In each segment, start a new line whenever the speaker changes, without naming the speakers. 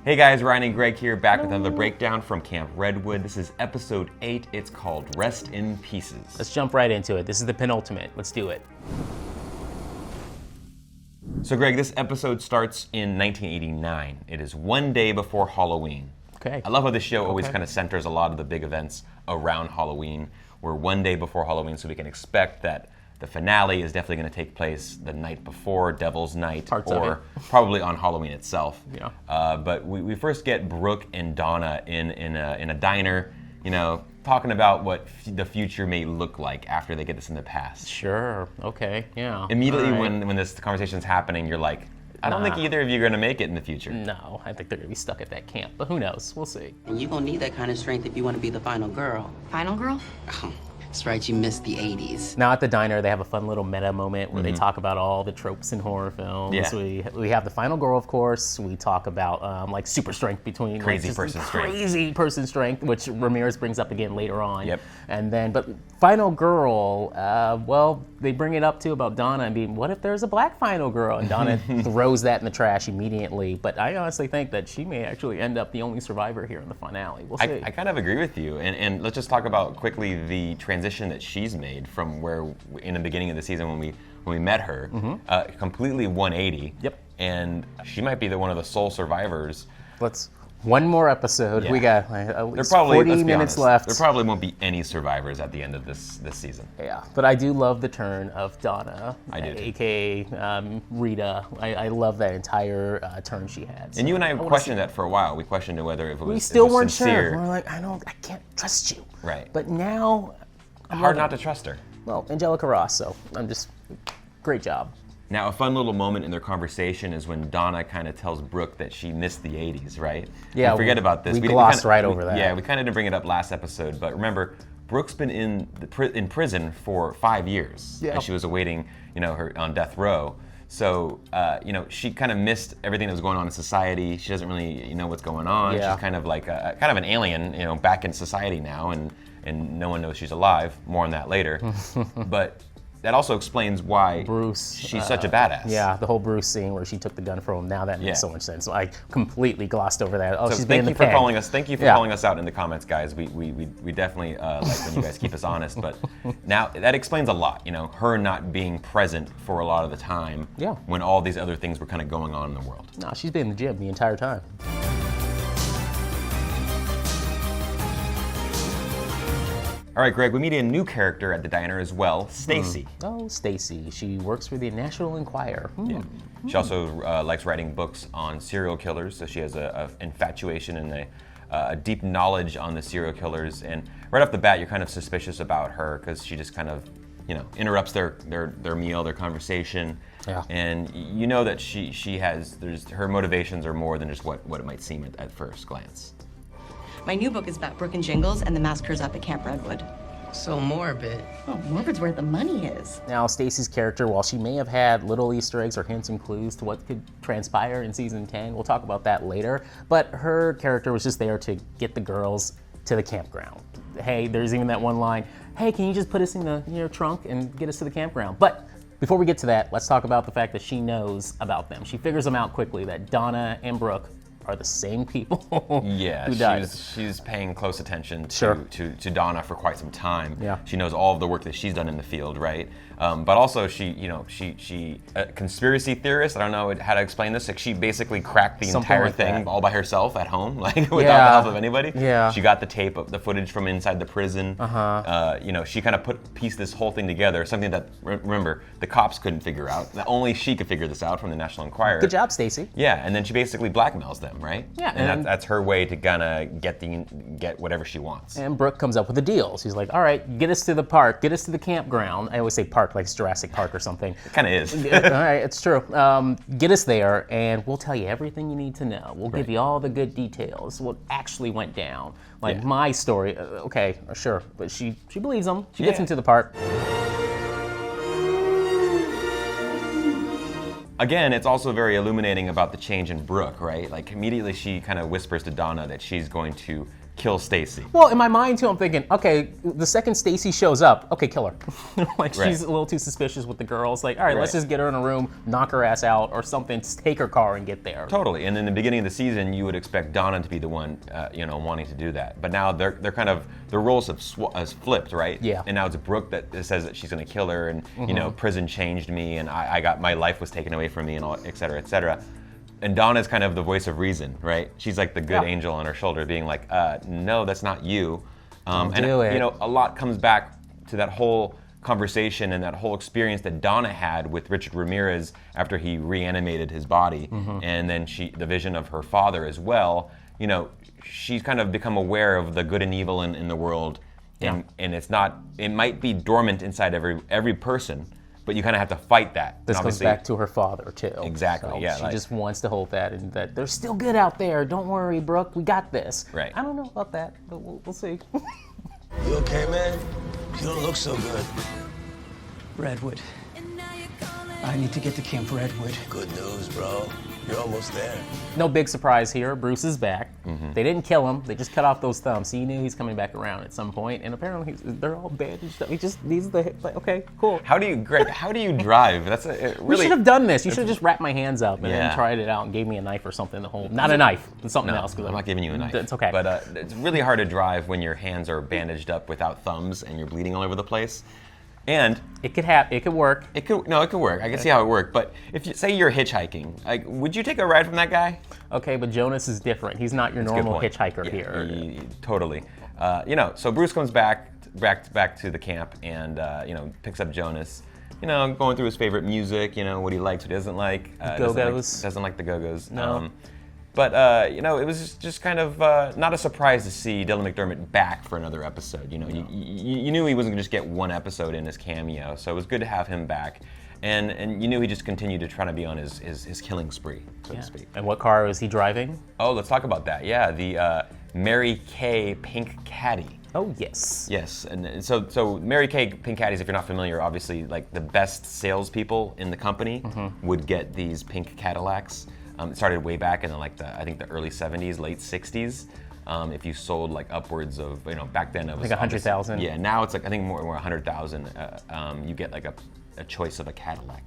Hey guys, Ryan and Greg here, back with another breakdown from Camp Redwood. This is episode 8. It's called Rest in Pieces.
Let's jump right into it. This is the penultimate. Let's do it.
So Greg, this episode starts in 1989. It is one day before Halloween.
Okay.
I love how this show always kind of centers a lot of the big events around Halloween. We're one day before Halloween, so we can expect that the finale is definitely going to take place the night before, Devil's Night, or probably on Halloween itself.
Yeah.
But we first get Brooke and Donna in a diner, you know, talking about what the future may look like after they get this in the past.
Sure. Okay. Yeah.
Immediately when this conversation's happening, you're like, I don't think either of you are going to make it in the future.
No, I think they're going to be stuck at that camp, but who knows? We'll see.
And you're going to need that kind of strength if you want to be the final girl.
Final girl?
That's right, you missed the 80s.
Now at the diner, they have a fun little meta moment where they talk about all the tropes in horror films.
Yeah.
We have the final girl, of course. We talk about like super strength between
Crazy person
strength, which Ramirez brings up again later on.
Yep.
And then, but final girl, well, they bring it up too about Donna and being, what if there's a black final girl? And Donna throws that in the trash immediately. But I honestly think that she may actually end up the only survivor here in the finale. We'll see.
I kind of agree with you. And let's just talk about quickly the transition that she's made from where in the beginning of the season when we met her, completely 180.
Yep.
And she might be one of the sole survivors.
One more episode.
Yeah.
We got at least 40 minutes left.
There probably won't be any survivors at the end of this season.
Yeah, but I do love the turn of Donna,
I do too.
aka Rita. I love that entire turn she had. So
And you and I questioned that for a while. We questioned whether if it was,
we still
it was
weren't
sincere.
sure. We're like, I can't trust you.
Right.
But now,
Hard not to trust her.
Well, Angelica Ross. So great job.
Now, a fun little moment in their conversation is when Donna kind of tells Brooke that she missed the 80s, right?
Yeah,
we forget about this.
We glossed right over that.
Yeah, we kind of didn't bring it up last episode, but remember, Brooke's been in prison for 5 years.
Yeah.
And she was awaiting, her on death row. So, she kind of missed everything that was going on in society. She doesn't really know what's going on.
Yeah.
She's kind of like kind of an alien, back in society now, and no one knows she's alive. More on that later. But that also explains why
Bruce,
she's such a badass.
Yeah, the whole Bruce scene where she took the gun from him. Now that makes so much sense. So I completely glossed over that.
So
she's been in the
thank you for
pen.
calling us out in the comments, guys. We definitely like when you guys keep us honest. But now that explains a lot. Her not being present for a lot of the time.
Yeah.
When all these other things were kind of going on in the world.
No, she's been in the gym the entire time.
All right, Greg, we meet a new character at the diner as well, Stacey.
Oh, Stacey. She works for the National Enquirer.
Yeah. She also likes writing books on serial killers, so she has a infatuation and a deep knowledge on the serial killers. And right off the bat, you're kind of suspicious about her because she just kind of, interrupts their meal, their conversation.
Yeah.
And you know that she has, her motivations are more than just what it might seem at first glance.
My new book is about Brooke and Jingles and the massacres up at Camp Redwood.
So morbid.
Oh, morbid's where the money is.
Now, Stacey's character, while she may have had little Easter eggs or hints and clues to what could transpire in season 10, we'll talk about that later, but her character was just there to get the girls to the campground. Hey, there's even that one line, hey, can you just put us in your trunk and get us to the campground? But before we get to that, let's talk about the fact that she knows about them. She figures them out quickly, that Donna and Brooke are the same people.
Yeah,
who died.
she's paying close attention
Sure.
to Donna for quite some time.
Yeah.
She knows all of the work that she's done in the field, right? But also she a conspiracy theorist. I don't know how to explain this. Like she basically cracked the
Something
entire
like
thing
that.
all by herself at home, like without the help of anybody.
Yeah.
She got the tape of the footage from inside the prison. She kind of pieced this whole thing together. Something that remember the cops couldn't figure out. Only she could figure this out from the National Enquirer.
Good job, Stacey.
Yeah, and then she basically blackmails them, right?
Yeah,
and that's her way to kinda get whatever she wants.
And Brooke comes up with a deal. She's like, all right, get us to the park, get us to the campground. I always say park like it's Jurassic Park or something.
It kind of is.
All right, it's true. Get us there, and we'll tell you everything you need to know. We'll give you all the good details, what actually went down. Like my story, okay, sure. But she believes them. She gets into the park.
Again, it's also very illuminating about the change in Brooke, right? Like immediately she kind of whispers to Donna that she's going to kill Stacey.
Well, in my mind too, I'm thinking, okay, the second Stacey shows up, okay, kill her. Like
Right.
she's a little too suspicious with the girls. Like, all right, let's
Right.
just get her in a room, knock her ass out, or something. Just take her car and get there.
Totally. And in the beginning of the season, you would expect Donna to be the one, wanting to do that. But now they're kind of their roles have flipped, right?
Yeah.
And now it's Brooke that says that she's going to kill her, and prison changed me, and I got my life was taken away from me, and all, et cetera, et cetera. And Donna's kind of the voice of reason, right? She's like the good angel on her shoulder, being like, "No, that's not you."
Do it.
A lot comes back to that whole conversation and that whole experience that Donna had with Richard Ramirez after he reanimated his body, and then the vision of her father as well. She's kind of become aware of the good and evil in the world, and it might be dormant inside every person. But you kind of have to fight that.
This goes back to her father too.
Exactly,
So
yeah,
She
like-
just wants to hold that, and that there's still good out there. Don't worry, Brooke, we got this.
Right.
I don't know about that, but we'll see.
You okay, man? You don't look so good.
Redwood. I need to get to Camp Redwood.
Good news, bro. You're almost there.
No big surprise here. Bruce is back.
Mm-hmm.
They didn't kill him. They just cut off those thumbs. He knew he's coming back around at some point, and apparently they're all bandaged up. He just needs the hip. Like, okay, cool.
Greg, how do you drive? That's
We
really.
should have done this. You should have just wrapped my hands up and
Yeah.
then tried it out and gave me a knife or something to hold. Not a knife, something
No,
else. 'Cause
I'm not giving you a knife.
It's okay.
But it's really hard to drive when your hands are bandaged up without thumbs and you're bleeding all over the place. And
it could work.
it could work. I can see how it worked. But if you say you're hitchhiking, like, would you take a ride from that guy?
Okay, but Jonas is different. He's not your
That's a good
normal
point.
hitchhiker
Yeah,
here.
Totally. So Bruce comes back to the camp and picks up Jonas. Going through his favorite music. What he likes, what he doesn't like.
Go-Go's.
Doesn't like the Go-Go's.
No.
But it was just kind of not a surprise to see Dylan McDermott back for another episode. You knew he wasn't going to just get one episode in his cameo, so it was good to have him back. And you knew he just continued to try to be on his killing spree, so to speak.
And what car was he driving?
Oh, let's talk about that. Yeah, the Mary Kay Pink Caddy.
Oh, yes.
Yes, and so Mary Kay Pink Caddies, if you're not familiar, obviously like the best salespeople in the company would get these pink Cadillacs. It started way back in the early 70s, late 60s. If you sold like upwards of, back then it was
Like 100,000.
Yeah, now it's like I think more 100,000. You get like a choice of a Cadillac,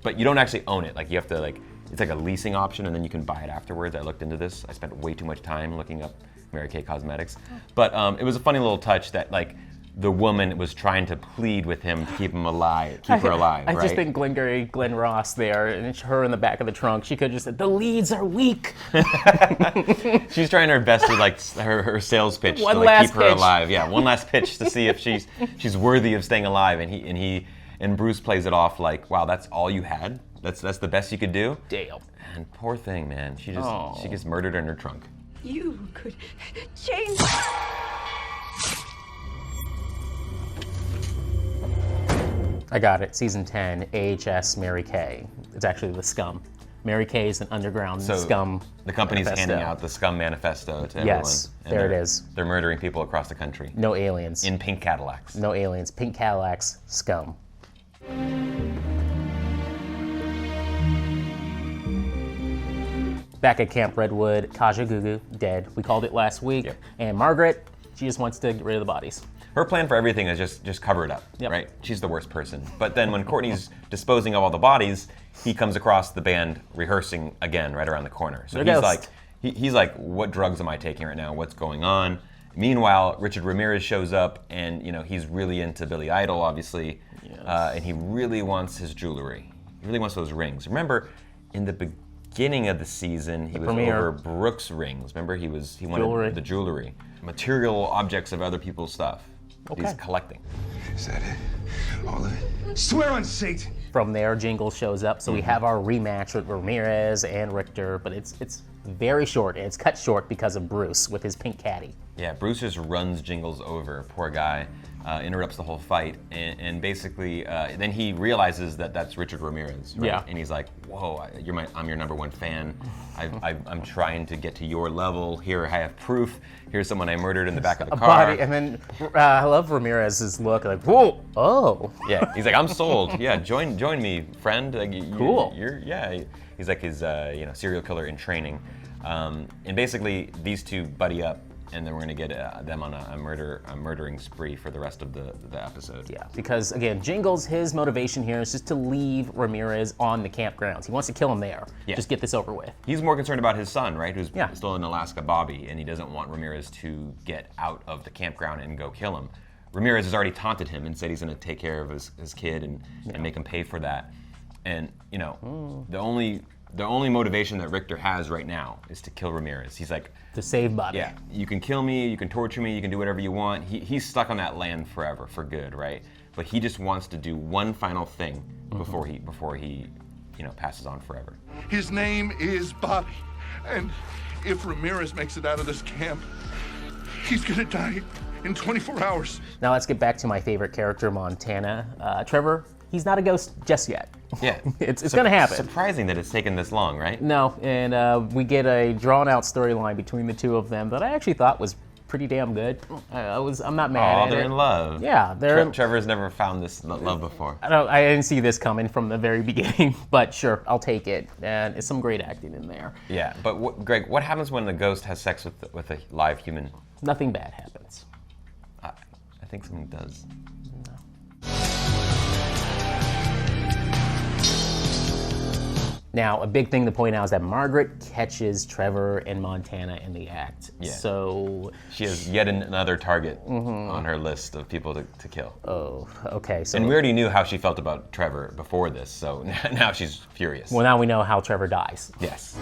but you don't actually own it. Like you have to it's like a leasing option, and then you can buy it afterwards. I looked into this. I spent way too much time looking up Mary Kay Cosmetics, but it was a funny little touch that like the woman was trying to plead with him to keep her alive.
I
right?
just think Glenn Ross there, and it's her in the back of the trunk. She could have just said, "The leads are weak."
She's trying her best to like her sales pitch
One
to like
last
keep her
pitch.
alive. Yeah, one last pitch to see if she's worthy of staying alive. And Bruce plays it off like, wow, that's all you had? That's the best you could do?
Damn.
And poor thing, man. She gets murdered in her trunk.
You could change.
I got it. Season 10, AHS Mary Kay. It's actually the scum. Mary Kay is an underground scum.
The company's
manifesto.
handing out the scum manifesto to
Yes,
everyone. And
there it
they're-
is.
They're murdering people across the country.
No aliens.
In pink Cadillacs.
No aliens. Pink Cadillacs, scum. Back at Camp Redwood, Kaja Gugu, dead. We called it last week.
Yep.
And Margaret, she just wants to get rid of the bodies.
Her plan for everything is just cover it up,
Yep.
right? She's the worst person. But then when Courtney's disposing of all the bodies, he comes across the band rehearsing again right around the corner. So
There
he's
goes.
like, he's like, what drugs am I taking right now? What's going on? Meanwhile, Richard Ramirez shows up, and he's really into Billy Idol, obviously, and he really wants his jewelry. He really wants those rings. Remember, in the beginning of the season, he was
premiere.
over Brooke's rings. Remember, he wanted
Jewelry.
the jewelry, material objects of other people's stuff. He's
Okay.
collecting.
Is that it? All of it? Swear on Satan!
From there, Jingles shows up, so we have our rematch with Ramirez and Richter, but it's very short, and it's cut short because of Bruce with his pink caddy.
Yeah, Bruce just runs Jingles over, poor guy, interrupts the whole fight, and basically, then he realizes that that's Richard Ramirez, right?
Yeah.
And he's like, "Whoa, I'm your number one fan. I'm trying to get to your level. Here, I have proof. Here's someone I murdered in the back of the
A
car."
body, and then I love Ramirez's look, like, whoa, oh.
Yeah, he's like, "I'm sold. Yeah, join me, friend." Like,
Cool.
He's like his serial killer in training, and basically these two buddy up. and then we're going to get them on a murdering spree for the rest of the episode.
Yeah, because again, Jingles, his motivation here is just to leave Ramirez on the campgrounds. He wants to kill him there.
Yeah.
Just get this over with.
He's more concerned about his son, right, who's still in Alaska, Bobby, and he doesn't want Ramirez to get out of the campground and go kill him. Ramirez has already taunted him and said he's going to take care of his kid and make him pay for that. And, you know, the only motivation that Richter has right now is to kill Ramirez. He's like,
to save Bobby.
Yeah, you can kill me, you can torture me, you can do whatever you want. He's stuck on that land forever, for good, right? But he just wants to do one final thing before he passes on forever.
His name is Bobby, and if Ramirez makes it out of this camp, he's gonna die in 24 hours.
Now let's get back to my favorite character, Montana. Trevor, he's not a ghost just yet.
Yeah.
it's going to happen.
Surprising that it's taken this long, right?
No, and we get a drawn-out storyline between the two of them that I actually thought was pretty damn good. I'm not mad at it.
They're in love.
Yeah,
Trevor's never found this love before.
I didn't see this coming from the very beginning, but sure, I'll take it. And it's some great acting in there.
Yeah, but Greg, what happens when the ghost has sex with a live human?
Nothing bad happens.
I think something does.
Now, a big thing to point out is that Margaret catches Trevor and Montana in the act.
Yeah.
So
she has yet another target on her list of people to kill.
Oh, okay. So,
and we already knew how she felt about Trevor before this, so now she's furious.
Well, now we know how Trevor dies.
Yes.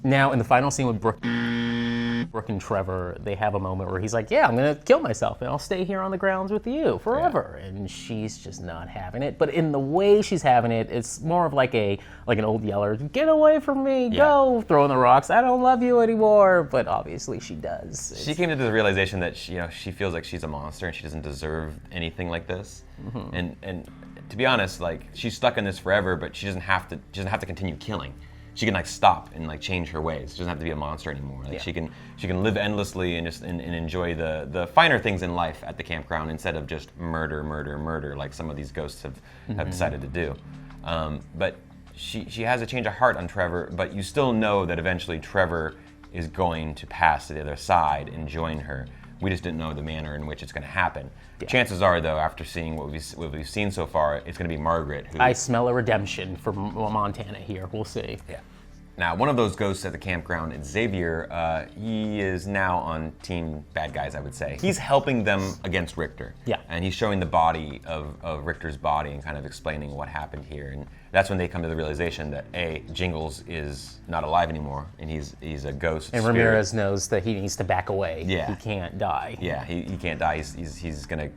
Now, in the final scene with Brooke and Trevor, they have a moment where he's like, yeah, I'm going to kill myself and I'll stay here on the grounds with you forever. Yeah. And she's just not having it. But in the way she's having it, it's more of like an old yeller, get away from me, go, throwing the rocks, I don't love you anymore. But obviously she does.
She came to the realization that she feels like she's a monster and she doesn't deserve anything like this. And to be honest, like, she's stuck in this forever, but she doesn't have to continue killing. She can stop and change her ways. She doesn't have to be a monster anymore. She can live endlessly and just and enjoy the finer things in life at the campground instead of just murder like some of these ghosts have decided to do. But she has a change of heart on Trevor, but you still know that eventually Trevor is going to pass to the other side and join her. We just didn't know the manner in which it's going to happen. Yeah. Chances are, though, after seeing what we've seen so far, it's going to be Margaret.
I smell a redemption for Montana here. We'll see.
Yeah. Now, one of those ghosts at the campground is Xavier. He is now on team bad guys, I would say. He's helping them against Richter.
Yeah.
And he's showing the body of Richter's body and kind of explaining what happened here. And that's when they come to the realization that Jingles is not alive anymore, and he's a ghost.
And
spirit.
Ramirez knows that he needs to back away.
Yeah.
He can't die.
Yeah, he can't die. He's gonna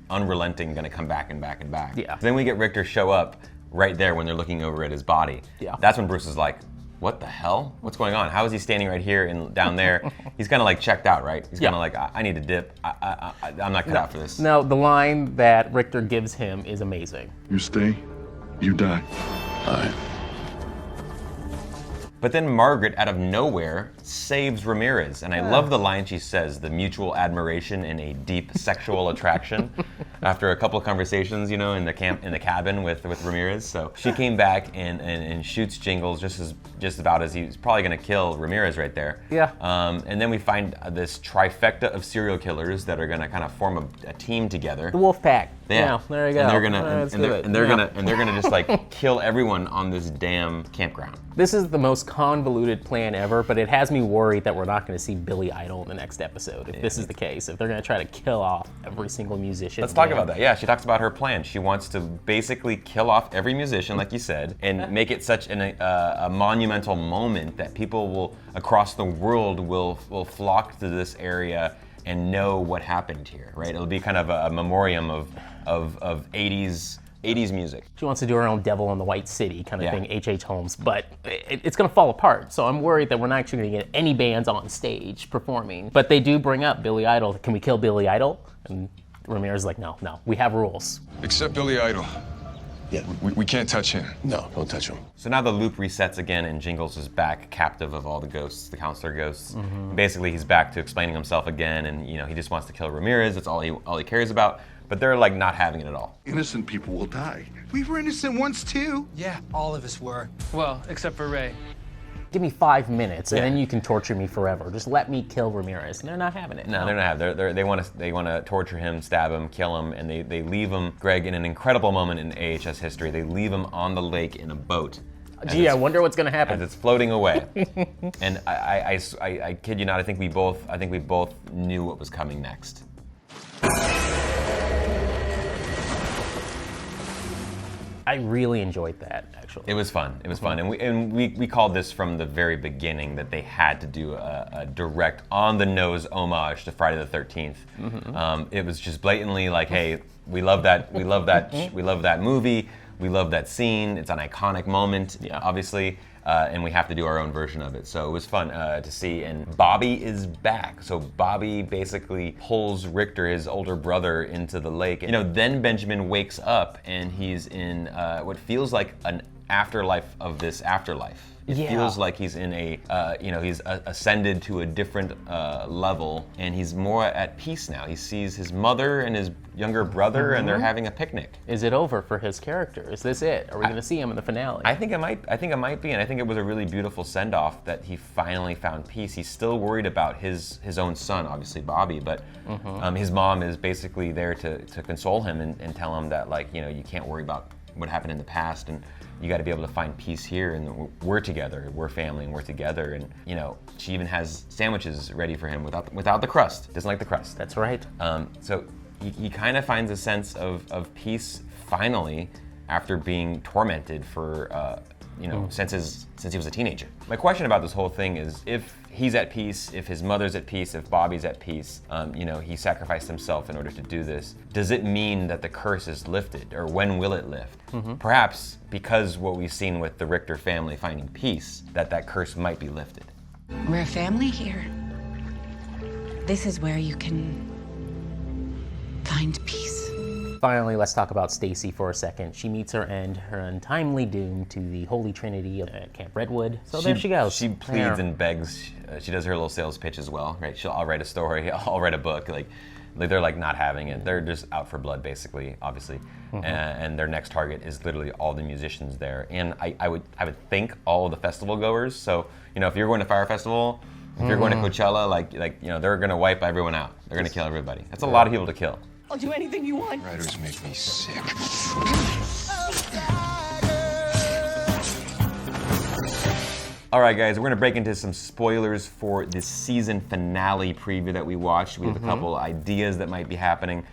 unrelenting, gonna come back and back and back.
Yeah.
Then we get Richter show up right there when they're looking over at his body.
Yeah.
That's when Bruce is like, what the hell? What's going on? How is he standing right here and down there? He's kind of checked out, right? He's kind of like, I need to dip. I'm not cut out for this.
No, the line that Richter gives him is amazing.
You stay, you die. All right.
But then Margaret, out of nowhere, saves Ramirez. And I love the line she says, the mutual admiration and a deep sexual attraction. After a couple of conversations, in the cabin with Ramirez. So she came back and shoots Jingles just about as he's probably going to kill Ramirez right there.
Yeah.
And then we find this trifecta of serial killers that are going to kind of form a team together.
The Wolf Pack.
Yeah,
there you go.
And they're gonna just kill everyone on this damn campground.
This is the most convoluted plan ever, but it has me worried that we're not going to see Billy Idol in the next episode. If this is the case, if they're going to try to kill off every single musician.
Let's talk about that. Yeah, she talks about her plan. She wants to basically kill off every musician, like you said, and make it such a monumental moment that people across the world will flock to this area and know what happened here, right? It'll be kind of a memoriam of 80s music.
She wants to do her own Devil in the White City kind of thing, H.H. Holmes, but it's going to fall apart. So I'm worried that we're not actually going to get any bands on stage performing. But they do bring up Billy Idol. Can we kill Billy Idol? And Ramirez is like, no, we have rules.
Except Billy Idol.
Yeah.
We can't touch him.
No, don't touch him.
So now the loop resets again, and Jingles is back, captive of all the ghosts, the counselor ghosts. Basically, he's back to explaining himself again, and he just wants to kill Ramirez. That's all he cares about. But they're like not having it at all.
Innocent people will die.
We were innocent once, too.
Yeah, all of us were. Well, except for Ray.
Give me 5 minutes, and
Yeah.
then you can torture me forever. Just let me kill Ramirez. And they're not having it.
No, they're not having it. They want to torture him, stab him, kill him, and they leave him, Greg, in an incredible moment in AHS history. They leave him on the lake in a boat.
Gee, I wonder what's gonna happen.
As it's floating away. And I kid you not, I think we both knew what was coming next.
I really enjoyed that, actually.
It was fun. It was fun, and we called this from the very beginning that they had to do a direct, on-the-nose homage to Friday the 13th. It was just blatantly like, hey, we love that movie, we love that scene. It's an iconic moment, obviously, and we have to do our own version of it. So it was fun to see. And Bobby is back. So Bobby basically pulls Richter, his older brother, into the lake. Then Benjamin wakes up and he's in what feels like an afterlife of this afterlife. It feels like he's in he's ascended to a different level, and he's more at peace now. He sees his mother and his younger brother, and they're having a picnic.
Is it over for his character? Is this it? Are we going to see him in the finale?
I think it might be, and I think it was a really beautiful send-off that he finally found peace. He's still worried about his own son, obviously Bobby, but his mom is basically there to console him and tell him that, like, you can't worry about what happened in the past, and you got to be able to find peace here, and we're together, we're family, and we're together. And she even has sandwiches ready for him without the crust. Doesn't like the crust.
That's right.
So he kind of finds a sense of peace finally after being tormented for since he was a teenager. My question about this whole thing is, if he's at peace, if his mother's at peace, if Bobby's at peace, he sacrificed himself in order to do this. Does it mean that the curse is lifted, or when will it lift? Perhaps because what we've seen with the Richter family finding peace, that curse might be lifted.
We're a family here. This is where you can find peace.
Finally, let's talk about Stacey for a second. She meets her end, her untimely doom to the Holy Trinity at Camp Redwood. So there she goes.
She pleads and begs. She does her little sales pitch as well, right? I'll write a story, I'll write a book. Like they're like not having it. They're just out for blood, basically, obviously. And their next target is literally all the musicians there. And I would think all of the festival goers. So if you're going to Fire Festival, if you're going to Coachella, they're gonna wipe everyone out. They're gonna kill everybody. That's a lot of people to kill.
I'll do anything you want.
Writers make me sick.
All right, guys, we're going to break into some spoilers for this season finale preview that we watched. We have a couple ideas that might be happening.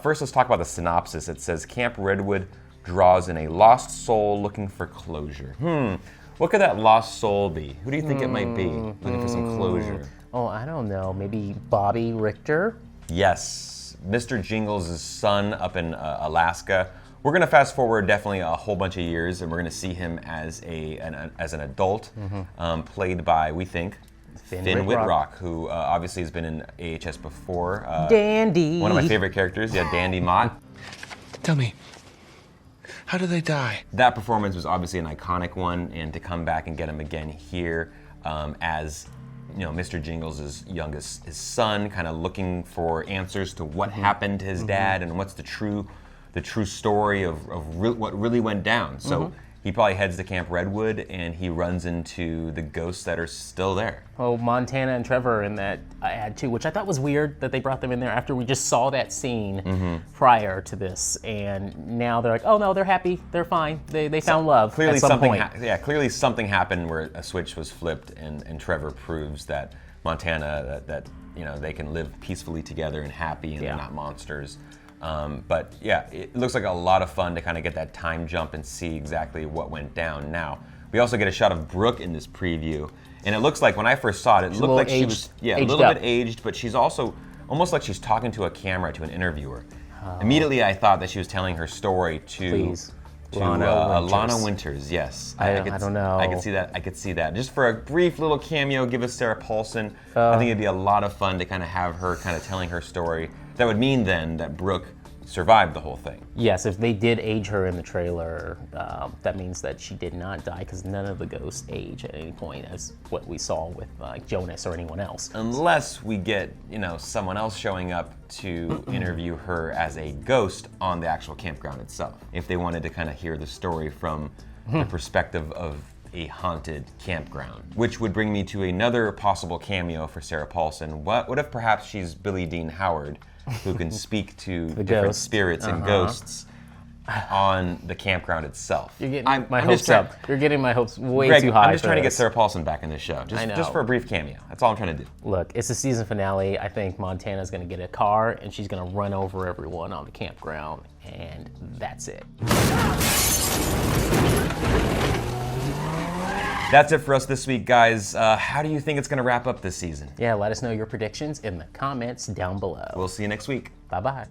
First, let's talk about the synopsis. It says, Camp Redwood draws in a lost soul looking for closure. What could that lost soul be? Who do you think it might be looking for some closure?
Oh, I don't know. Maybe Bobby Richter?
Yes. Mr. Jingles' son up in Alaska. We're gonna fast forward definitely a whole bunch of years, and we're gonna see him as an adult, played by, we think, Finn Wittrock, who obviously has been in AHS before.
Dandy.
One of my favorite characters, Dandy Mott.
Tell me, how do they die?
That performance was obviously an iconic one, and to come back and get him again here as Mr. Jingles' youngest, his son, kind of looking for answers to what happened to his dad and what's the true story of what really went down. So he probably heads to Camp Redwood and he runs into the ghosts that are still there.
Oh, Montana and Trevor in that ad too, which I thought was weird that they brought them in there after we just saw that scene prior to this, and now they're like, oh no, they're happy, they're fine, they found love.
Clearly
at some point.
Clearly something happened where a switch was flipped, and Trevor proves that Montana that they can live peacefully together and happy, and they're not monsters. But yeah, it looks like a lot of fun to kind of get that time jump and see exactly what went down. Now, we also get a shot of Brooke in this preview, and it looks like, when I first saw it, looked like she was a little bit aged, but she's also almost like she's talking to a camera, to an interviewer. Immediately, I thought that she was telling her story to Lana Winters. Yes,
I don't know.
I could see that. Just for a brief little cameo, give us Sarah Paulson. I think it'd be a lot of fun to kind of have her kind of telling her story. That would mean then that Brooke survived the whole thing.
Yes, if they did age her in the trailer, that means that she did not die, because none of the ghosts age at any point, as what we saw with Jonas or anyone else.
Unless we get, someone else showing up to interview her as a ghost on the actual campground itself. If they wanted to kind of hear the story from the perspective of a haunted campground. Which would bring me to another possible cameo for Sarah Paulson. What if perhaps she's Billie Dean Howard, who can speak to different
ghost.
spirits and ghosts on the campground itself?
You're getting my hopes up. You're getting my hopes way
Greg,
too high.
I'm just trying to get Sarah Paulson back in this show.
I know.
Just for a brief cameo. That's all I'm trying to do.
Look, it's the season finale. I think Montana's going to get a car, and she's going to run over everyone on the campground, and that's it.
That's it for us this week, guys. How do you think it's going to wrap up this season?
Yeah, let us know your predictions in the comments down below.
We'll see you next week.
Bye-bye.